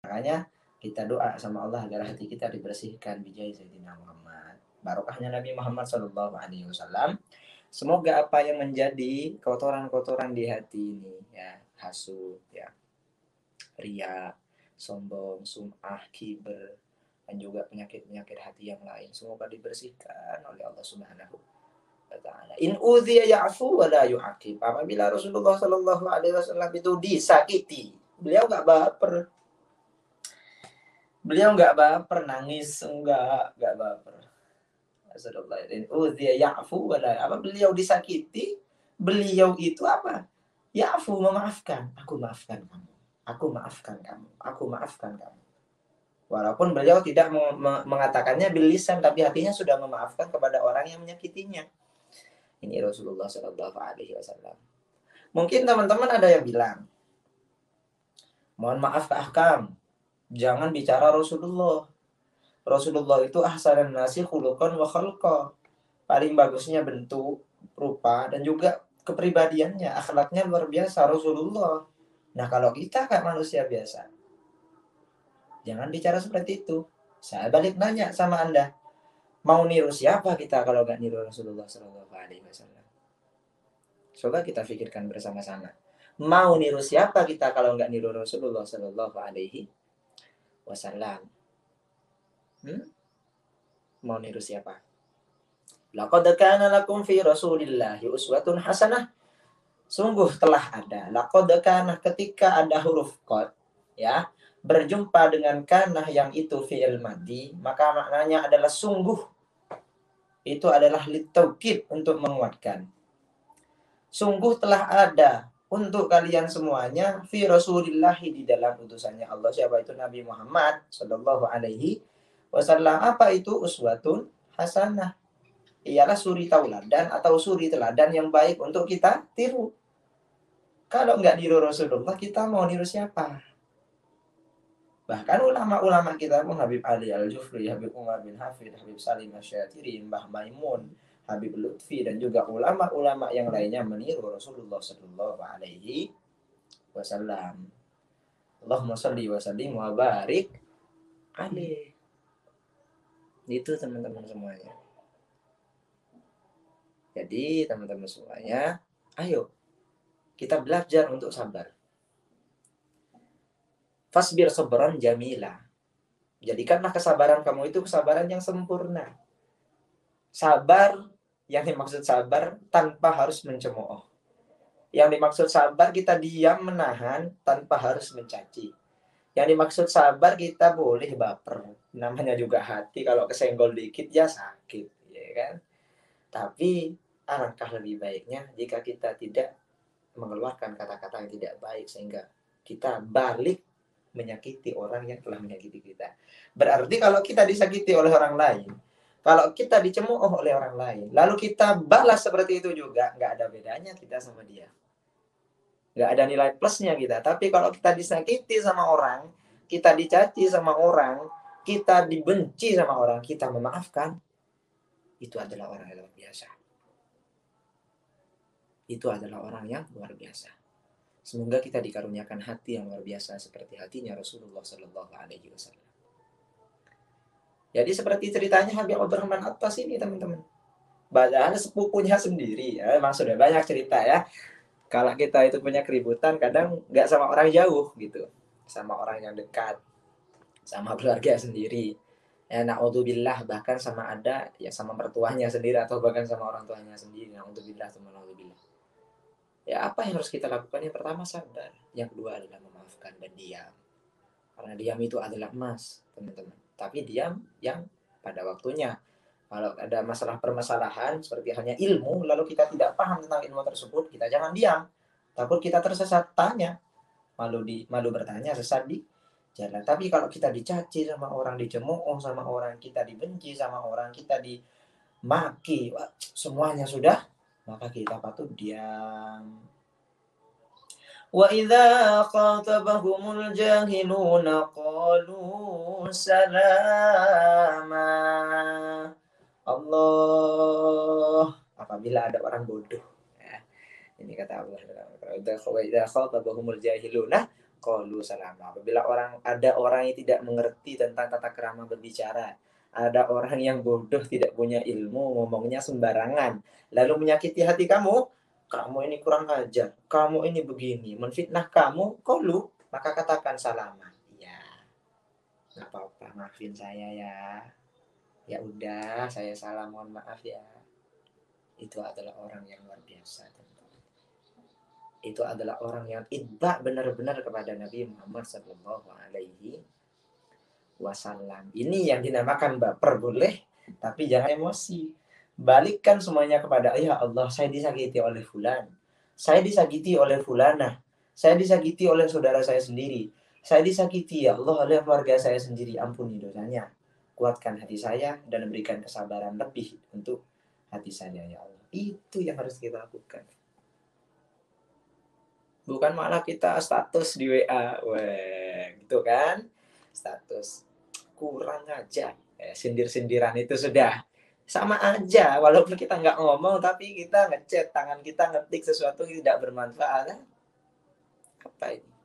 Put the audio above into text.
Makanya kita doa sama Allah agar hati kita dibersihkan bijai Sayyidina Muhammad. Barokahnya Nabi Muhammad sallallahu alaihi wasallam. Semoga apa yang menjadi kotoran-kotoran di hati ini ya, hasud ya, ria, sombong, sum'ah, kiber, dan juga penyakit-penyakit hati yang lain semoga dibersihkan oleh Allah Subhanahu wa taala. In udhiya ya'fu wa la yu'aqib. Apabila Rasulullah sallallahu alaihi wasallam itu disakiti, beliau enggak baper. Beliau enggak baper, nangis enggak baper. Rasulullah in udhiya ya'fu wa la, apa beliau disakiti, beliau itu apa? Ya'fu, memaafkan. Aku maafkan kamu. Aku maafkan kamu. Aku maafkan kamu. Walaupun beliau tidak mengatakannya bil lisan, tapi hatinya sudah memaafkan kepada orang yang menyakitinya. Ini Rasulullah Shallallahu Alaihi Wasallam. Mungkin teman-teman ada yang bilang, mohon maaf Kak Ahkam, jangan bicara Rasulullah. Rasulullah itu ahsanan nasi khuluqan wa khalqa. Paling bagusnya bentuk, rupa, dan juga kepribadiannya, akhlaknya luar biasa Rasulullah. Nah kalau kita kayak manusia biasa, jangan bicara seperti itu. Saya balik nanya sama Anda, mau niru siapa kita kalau nggak niru Rasulullah Shallallahu Alaihi Wasallam? Coba kita pikirkan bersama-sama. Mau niru siapa kita kalau nggak niru Rasulullah Shallallahu Alaihi Wasallam? Mau niru siapa? Laqad kana lakum fi Rasulillahi uswatun hasanah. Sungguh telah ada. Laqad kana, ketika ada huruf qad, ya, berjumpa dengan kana yang itu fi'il madhi, maka maknanya adalah sungguh. Itu adalah litaukid, untuk menguatkan. Sungguh telah ada untuk kalian semuanya fi Rasulillahi, di dalam utusannya Allah. Siapa itu? Nabi Muhammad sallallahu alaihi wasallam. Apa itu uswatun hasanah? Ialah suri tauladan atau suri teladan yang baik untuk kita tiru. Kalau nggak niru Rasulullah, kita mau niru siapa? Bahkan ulama-ulama kita pun, Habib Ali Al-Jufri, Habib Umar bin Hafid, Habib Salim Asy-Syatiri, Mbah Maimun, Habib Lutfi, dan juga ulama-ulama yang lainnya meniru Rasulullah sallallahu alaihi wasallam. Allahumma shalli wa sallim wa barik alaihi. Itu teman-teman semuanya. Jadi teman-teman semuanya, ayo kita belajar untuk sabar. Fasbir sabran jamila. Jadikanlah kesabaran kamu itu kesabaran yang sempurna. Sabar, yang dimaksud sabar tanpa harus mencemooh. Yang dimaksud sabar kita diam menahan tanpa harus mencaci. Yang dimaksud sabar kita boleh baper. Namanya juga hati, kalau kesenggol dikit ya sakit, ya kan? Tapi alangkah lebih baiknya jika kita tidak mengeluarkan kata-kata yang tidak baik sehingga kita balik menyakiti orang yang telah menyakiti kita. Berarti kalau kita disakiti oleh orang lain, kalau kita dicemooh oleh orang lain, lalu kita balas seperti itu juga, nggak ada bedanya kita sama dia. Nggak ada nilai plusnya kita. Tapi kalau kita disakiti sama orang, kita dicaci sama orang, kita dibenci sama orang, kita memaafkan, itu adalah orang yang luar biasa. Itu adalah orang yang luar biasa. Semoga kita dikaruniakan hati yang luar biasa seperti hatinya Rasulullah Sallallahu Alaihi Wasallam. Jadi seperti ceritanya Habib Abdurrahman Attas ini teman-teman. Padahal sepupunya sendiri, ya, memang sudah banyak cerita ya. Kalau kita itu punya keributan, kadang nggak sama orang jauh gitu, sama orang yang dekat, sama keluarga sendiri. Ya, na'udzubillah, bahkan sama ada ya sama mertuanya sendiri atau bahkan sama orang tuanya sendiri. Na'udzubillah, na'udzubillah. Ya, apa yang harus kita lakukan? Yang pertama sabar, yang kedua adalah memaafkan dan diam. Karena diam itu adalah emas, teman-teman. Tapi diam yang pada waktunya. Kalau ada masalah permasalahan seperti hanya ilmu, lalu kita tidak paham tentang ilmu tersebut, kita jangan diam. Takut kita tersesat, tanya. Malu bertanya, sesat di jalan. Tapi kalau kita dicaci sama orang, dicemooh sama orang, kita dibenci sama orang, kita dimaki, semuanya sudah, maka kita patut diam. Wa idza khatabahumul jahiluna qalu salama. Allah, apabila ada orang bodoh, ya, ini kata Allah, wa idza khatabahumul jahiluna qalu salama. Apabila ada orang yang tidak mengerti tentang tata krama berbicara, ada orang yang bodoh tidak punya ilmu, ngomongnya sembarangan, lalu menyakiti hati kamu, kamu ini kurang ajar, kamu ini begini, menfitnah kamu, qalu, maka katakan salama. Iya, nggak apa-apa, maafin saya ya. Ya udah, saya salah, mohon maaf ya. Itu adalah orang yang luar biasa. Itu adalah orang yang itba benar-benar kepada Nabi Muhammad Sallallahu Alaihi Wasallam. Ini yang dinamakan baper boleh, tapi jangan emosi. Balikkan semuanya kepada ya Allah, saya disakiti oleh fulan, saya disakiti oleh fulana, saya disakiti oleh saudara saya sendiri, saya disakiti ya Allah oleh keluarga saya sendiri. Ampuni dosanya, kuatkan hati saya dan berikan kesabaran lebih untuk hati saya ya Allah. Itu yang harus kita lakukan. Bukan malah kita status di WA, weh, gitu kan? Status kurang aja, sindir-sindiran itu sudah sama aja. Walaupun kita nggak ngomong, tapi kita ngechat, tangan kita ngetik sesuatu yang tidak bermanfaat. Apa ini?